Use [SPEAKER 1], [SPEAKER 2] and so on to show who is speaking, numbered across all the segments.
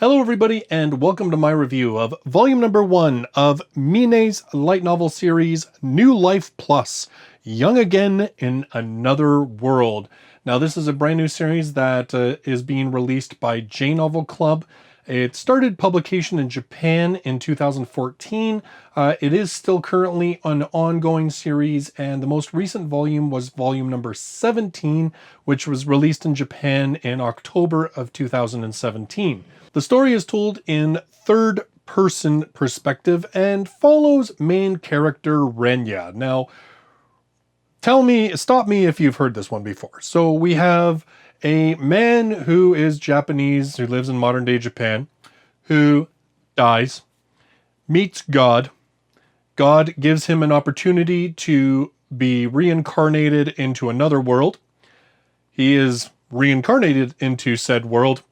[SPEAKER 1] Hello everybody and welcome to my review of volume number 1 of Mine's light novel series New Life Plus, Young Again in Another World. Now this is a brand new series that is being released by J Novel Club. It started publication in Japan in 2014. It is still currently an ongoing series, and the most recent volume was volume number 17, which was released in Japan in October of 2017. The story is told in third-person perspective and follows main character Renya. Now, stop me if you've heard this one before. So we have a man who is Japanese, who lives in modern-day Japan, who dies, meets God. God gives him an opportunity to be reincarnated into another world. He is reincarnated into said world,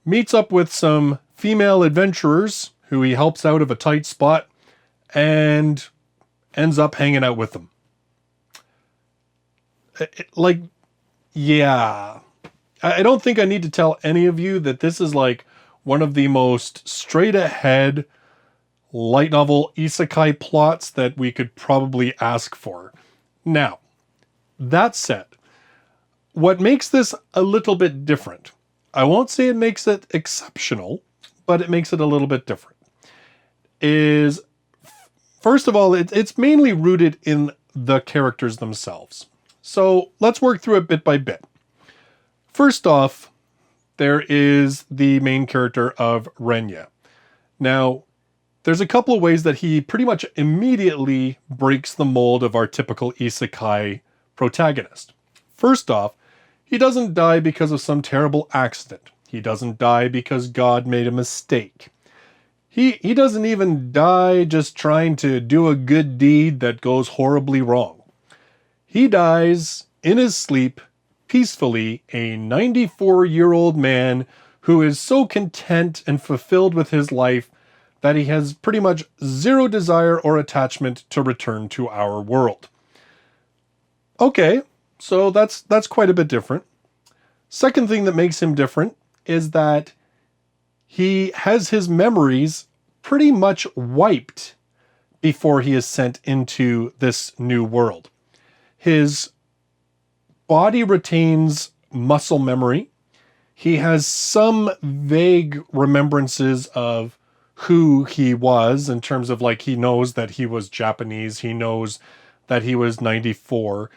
[SPEAKER 1] meets up with some female adventurers who he helps out of a tight spot, and ends up hanging out with them. Yeah. I don't think I need to tell any of you that this is like one of the most straight ahead light novel isekai plots that we could probably ask for. Now, that said, what makes this a little bit different, I won't say it makes it exceptional, but it makes it a little bit different, is, first of all, it's mainly rooted in the characters themselves. So let's work through it bit by bit. First off, there is the main character of Renya. Now, there's a couple of ways that he pretty much immediately breaks the mold of our typical isekai protagonist. First off, he doesn't die because of some terrible accident. He doesn't die because God made a mistake. He doesn't even die just trying to do a good deed that goes horribly wrong. He dies in his sleep, peacefully, a 94-year-old man who is so content and fulfilled with his life that he has pretty much zero desire or attachment to return to our world. Okay, so that's quite a bit different. Second thing that makes him different is that he has his memories pretty much wiped before he is sent into this new world. His body retains muscle memory. He has some vague remembrances of who he was in terms of, like, he knows that he was Japanese. He knows that he was 94.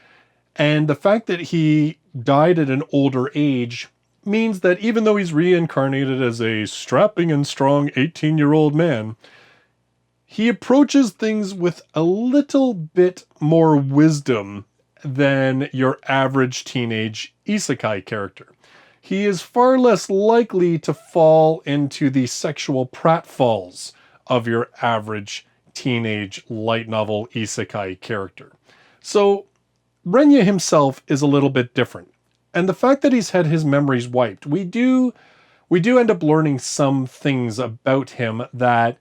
[SPEAKER 1] And the fact that he died at an older age means that even though he's reincarnated as a strapping and strong 18-year-old man, he approaches things with a little bit more wisdom than your average teenage isekai character. He is far less likely to fall into the sexual pratfalls of your average teenage light novel isekai character. So Renya himself is a little bit different. And the fact that he's had his memories wiped, we do end up learning some things about him that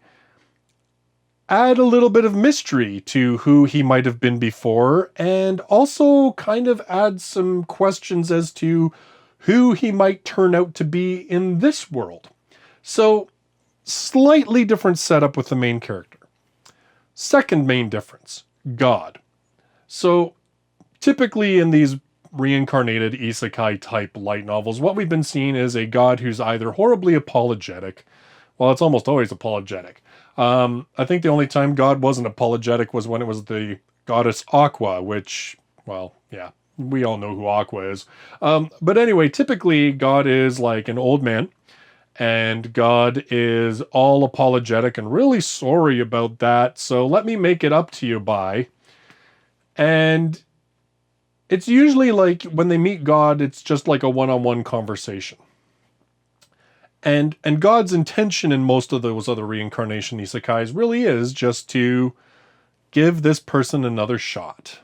[SPEAKER 1] add a little bit of mystery to who he might have been before, and also kind of add some questions as to who he might turn out to be in this world. So, slightly different setup with the main character. Second main difference, God. So, typically in these reincarnated isekai type light novels, what we've been seeing is a god who's either horribly apologetic, well, it's almost always apologetic. I think the only time God wasn't apologetic was when it was the goddess Aqua, which, well, yeah, we all know who Aqua is. But anyway, typically God is like an old man, and God is all apologetic and really sorry about that, so let me make it up to you, bye. And it's usually like when they meet God, it's just like a one-on-one conversation. And God's intention in most of those other reincarnation isekais really is just to give this person another shot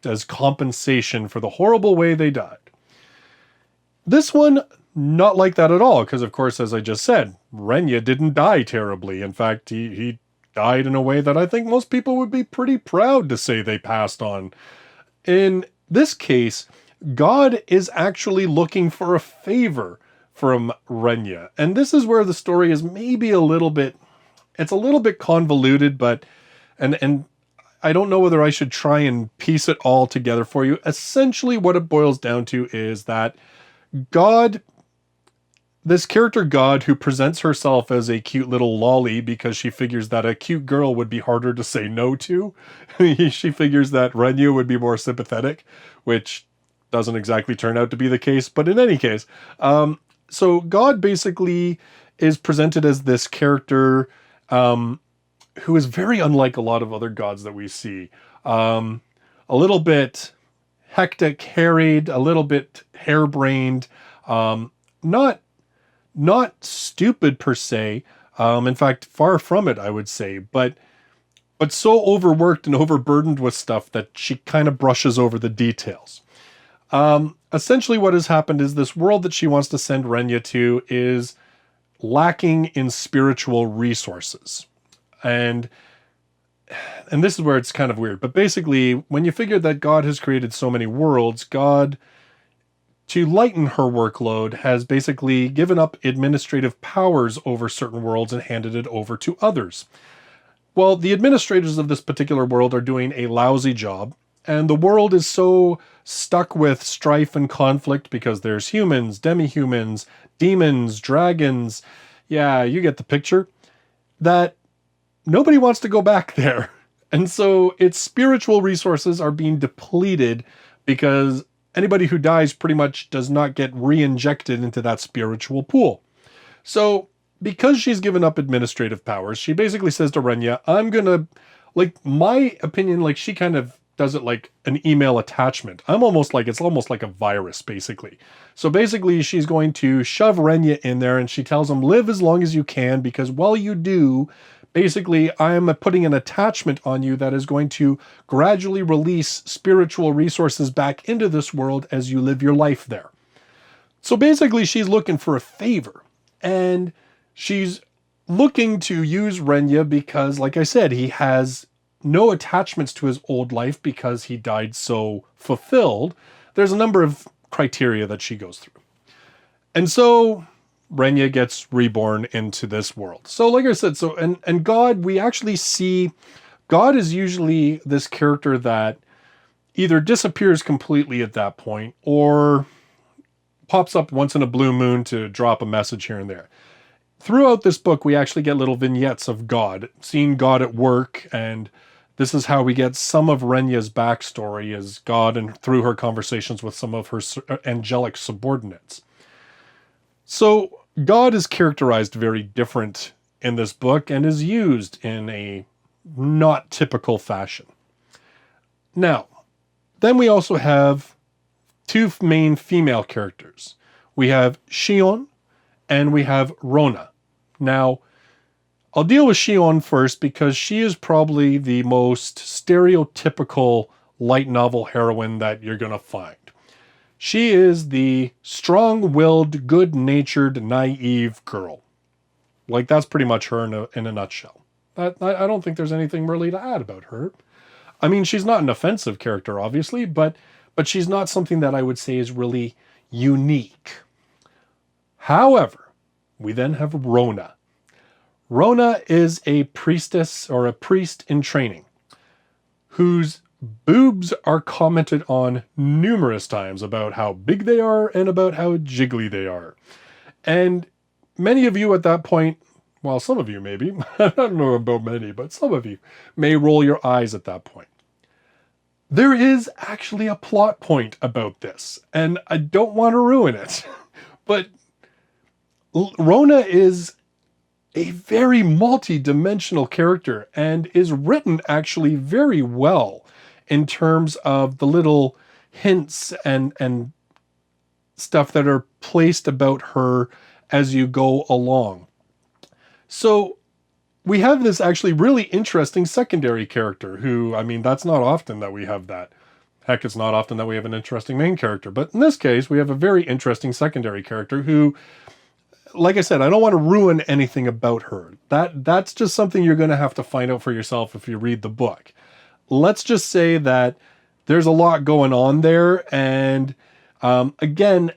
[SPEAKER 1] as compensation for the horrible way they died. This one, not like that at all, because of course, as I just said, Renya didn't die terribly. In fact, he died in a way that I think most people would be pretty proud to say they passed on. In this case, God is actually looking for a favor from Renya. And this is where the story is maybe a little bit, it's a little bit convoluted, but, and I don't know whether I should try and piece it all together for you. Essentially what it boils down to is that God, this character God who presents herself as a cute little lolly because she figures that a cute girl would be harder to say no to. She figures that Renya would be more sympathetic, which doesn't exactly turn out to be the case. But in any case, so God basically is presented as this character who is very unlike a lot of other gods that we see. A little bit hectic, harried, a little bit harebrained, not stupid per se. In fact, far from it, I would say, but so overworked and overburdened with stuff that she kind of brushes over the details. Essentially what has happened is this world that she wants to send Renya to is lacking in spiritual resources. And this is where it's kind of weird. But basically, when you figure that God has created so many worlds, God, to lighten her workload, has basically given up administrative powers over certain worlds and handed it over to others. Well, the administrators of this particular world are doing a lousy job, and the world is so stuck with strife and conflict because there's humans, demi-humans, demons, dragons, yeah, you get the picture, that nobody wants to go back there. And so its spiritual resources are being depleted because anybody who dies pretty much does not get re-injected into that spiritual pool. So because she's given up administrative powers, she basically says to Renya, I'm gonna, like, my opinion, like, she kind of does it like an email attachment. It's almost like a virus, basically. So basically she's going to shove Renya in there and she tells him, live as long as you can, because while you do, basically I'm putting an attachment on you that is going to gradually release spiritual resources back into this world as you live your life there. So basically she's looking for a favor, and she's looking to use Renya because, like I said, he has no attachments to his old life because he died so fulfilled. There's a number of criteria that she goes through. And so Renya gets reborn into this world. So like I said, so and God, we actually see God is usually this character that either disappears completely at that point or pops up once in a blue moon to drop a message here and there. Throughout this book, we actually get little vignettes of God, seeing God at work, and this is how we get some of Renya's backstory as God and through her conversations with some of her angelic subordinates. So God is characterized very different in this book and is used in a not typical fashion. Now, then we also have two main female characters. We have Shion and we have Rona. Now, I'll deal with Shion first because she is probably the most stereotypical light novel heroine that you're going to find. She is the strong-willed, good-natured, naive girl. Like, that's pretty much her in a nutshell. I don't think there's anything really to add about her. I mean, she's not an offensive character, obviously, but she's not something that I would say is really unique. However, we then have Rona. Rona is a priestess or a priest in training whose boobs are commented on numerous times about how big they are and about how jiggly they are. And many of you at that point, well, some of you maybe, I don't know about many, but some of you may roll your eyes at that point. There is actually a plot point about this, and I don't want to ruin it, but Rona is a very multi-dimensional character and is written actually very well in terms of the little hints and stuff that are placed about her as you go along. So we have this actually really interesting secondary character who, I mean, that's not often that we have that. Heck, it's not often that we have an interesting main character. But in this case, we have a very interesting secondary character who, like I said, I don't want to ruin anything about her. That's just something you're going to have to find out for yourself if you read the book. Let's just say that there's a lot going on there. And again,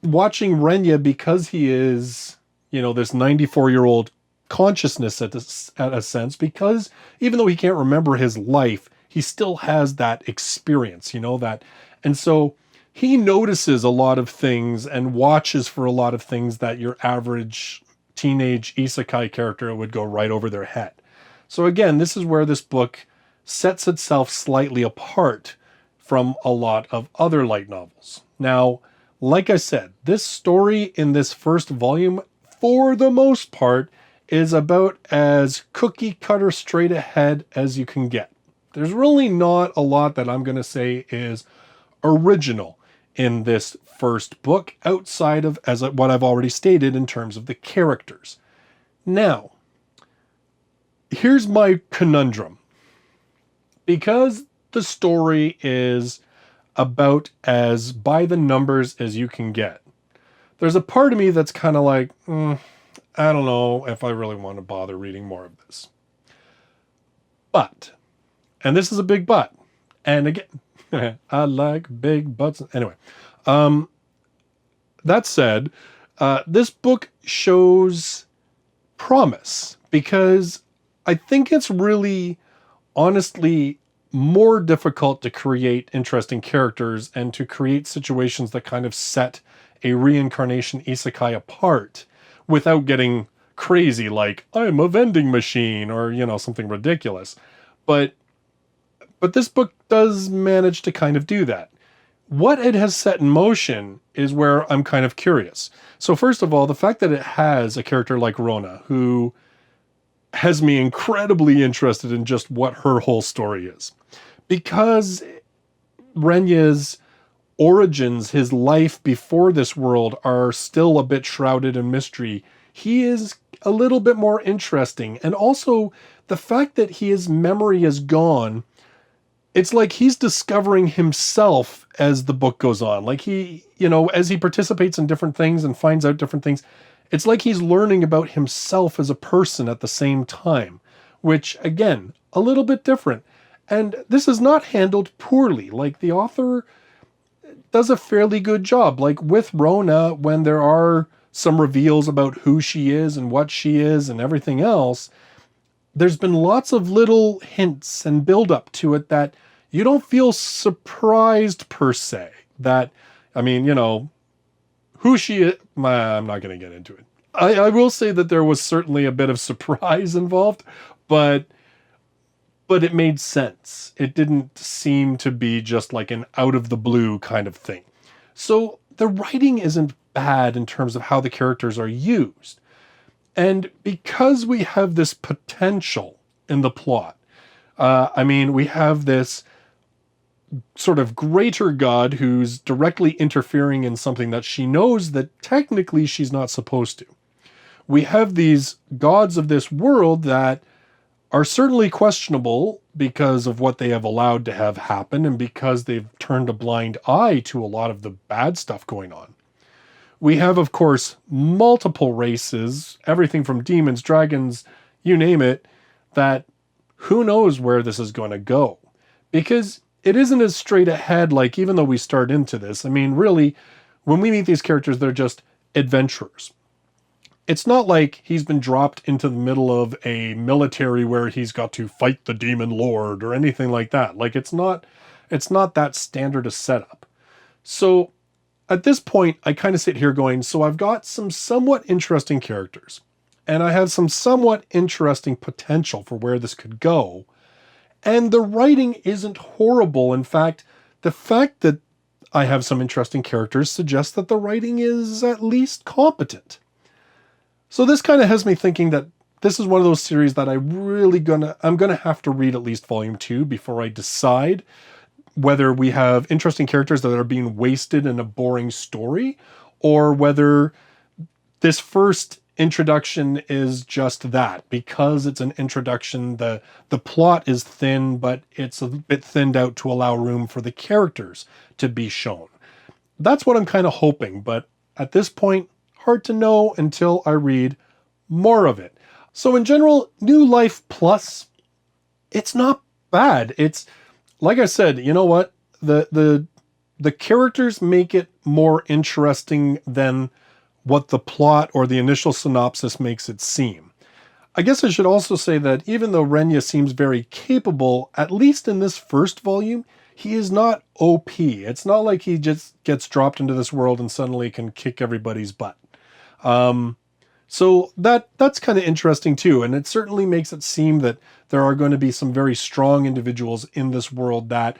[SPEAKER 1] watching Renya, because he is, this 94-year-old consciousness at a sense, because even though he can't remember his life, he still has that experience, and so he notices a lot of things and watches for a lot of things that your average teenage isekai character would go right over their head. So again, this is where this book sets itself slightly apart from a lot of other light novels. Now, like I said, this story in this first volume, for the most part, is about as cookie cutter straight ahead as you can get. There's really not a lot that I'm going to say is original in this first book, outside of what I've already stated in terms of the characters. Now, here's my conundrum. Because the story is about as by the numbers as you can get, there's a part of me that's kind of like, I don't know if I really want to bother reading more of this. But, and this is a big but, and again, I like big butts. Anyway, that said, this book shows promise, because I think it's really, honestly, more difficult to create interesting characters and to create situations that kind of set a reincarnation isekai apart without getting crazy, like, I'm a vending machine, or, something ridiculous. But this book does manage to kind of do that. What it has set in motion is where I'm kind of curious. So first of all, the fact that it has a character like Rona, who has me incredibly interested in just what her whole story is. Because Renya's origins, his life before this world, are still a bit shrouded in mystery, he is a little bit more interesting. And also, the fact that his memory is gone, it's like he's discovering himself as the book goes on. Like he, as he participates in different things and finds out different things, it's like he's learning about himself as a person at the same time, which, again, a little bit different. And this is not handled poorly. Like, the author does a fairly good job. Like with Rona, when there are some reveals about who she is and what she is and everything else, there's been lots of little hints and build up to it that you don't feel surprised per se. That, who she is, I'm not going to get into it. I will say that there was certainly a bit of surprise involved, but it made sense. It didn't seem to be just like an out of the blue kind of thing. So the writing isn't bad in terms of how the characters are used. And because we have this potential in the plot, we have this sort of greater god who's directly interfering in something that she knows that technically she's not supposed to. We have these gods of this world that are certainly questionable because of what they have allowed to have happen and because they've turned a blind eye to a lot of the bad stuff going on. We have, of course, multiple races, everything from demons, dragons, you name it, that who knows where this is going to go. Because it isn't as straight ahead, like, even though we start into this, really, when we meet these characters, they're just adventurers. It's not like he's been dropped into the middle of a military where he's got to fight the demon lord or anything like that. Like, it's not that standard a setup. So at this point, I kind of sit here going, so I've got some somewhat interesting characters, and I have some somewhat interesting potential for where this could go. And the writing isn't horrible. In fact, the fact that I have some interesting characters suggests that the writing is at least competent. So this kind of has me thinking that this is one of those series that I'm gonna have to read at least volume 2 before I decide whether we have interesting characters that are being wasted in a boring story, or whether this first introduction is just that. Because it's an introduction, the plot is thin, but it's a bit thinned out to allow room for the characters to be shown. That's what I'm kind of hoping, but at this point, hard to know until I read more of it. So in general, New Life Plus, it's not bad. It's, like I said, you know what? The the characters make it more interesting than what the plot or the initial synopsis makes it seem. I guess I should also say that even though Renya seems very capable, at least in this first volume, he is not OP. It's not like he just gets dropped into this world and suddenly can kick everybody's butt. So that's kind of interesting too, and it certainly makes it seem that there are going to be some very strong individuals in this world that,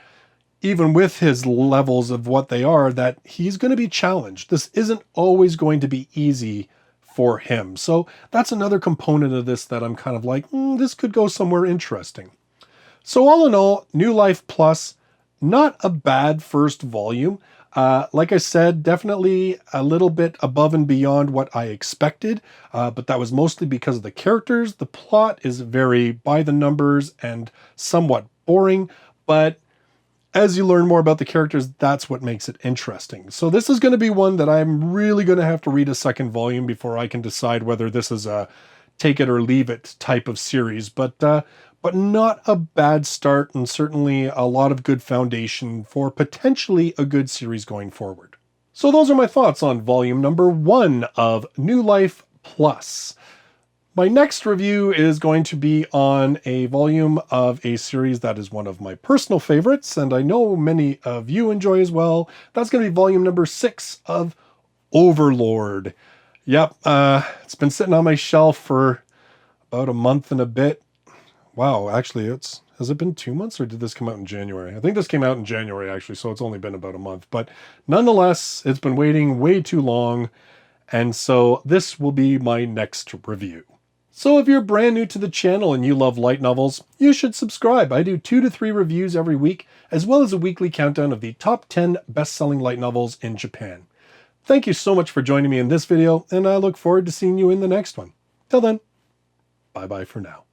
[SPEAKER 1] even with his levels of what they are, that he's going to be challenged. This isn't always going to be easy for him. So that's another component of this that I'm kind of like, this could go somewhere interesting. So all in all, New Life Plus, not a bad first volume. Like I said, definitely a little bit above and beyond what I expected, but that was mostly because of the characters. The plot is very by the numbers and somewhat boring, but as you learn more about the characters, that's what makes it interesting. So this is going to be one that I'm really going to have to read a second volume before I can decide whether this is a take it or leave it type of series, but not a bad start, and certainly a lot of good foundation for potentially a good series going forward. So those are my thoughts on volume number 1 of New Life Plus. My next review is going to be on a volume of a series that is one of my personal favorites, and I know many of you enjoy as well. That's going to be volume number 6 of Overlord. Yep, it's been sitting on my shelf for about a month and a bit. Wow, actually, has it been 2 months, or did this come out in January? I think this came out in January, actually, so it's only been about a month. But nonetheless, it's been waiting way too long, and so this will be my next review. So if you're brand new to the channel and you love light novels, you should subscribe. I do 2 to 3 reviews every week, as well as a weekly countdown of the top 10 best-selling light novels in Japan. Thank you so much for joining me in this video, and I look forward to seeing you in the next one. Till then, bye-bye for now.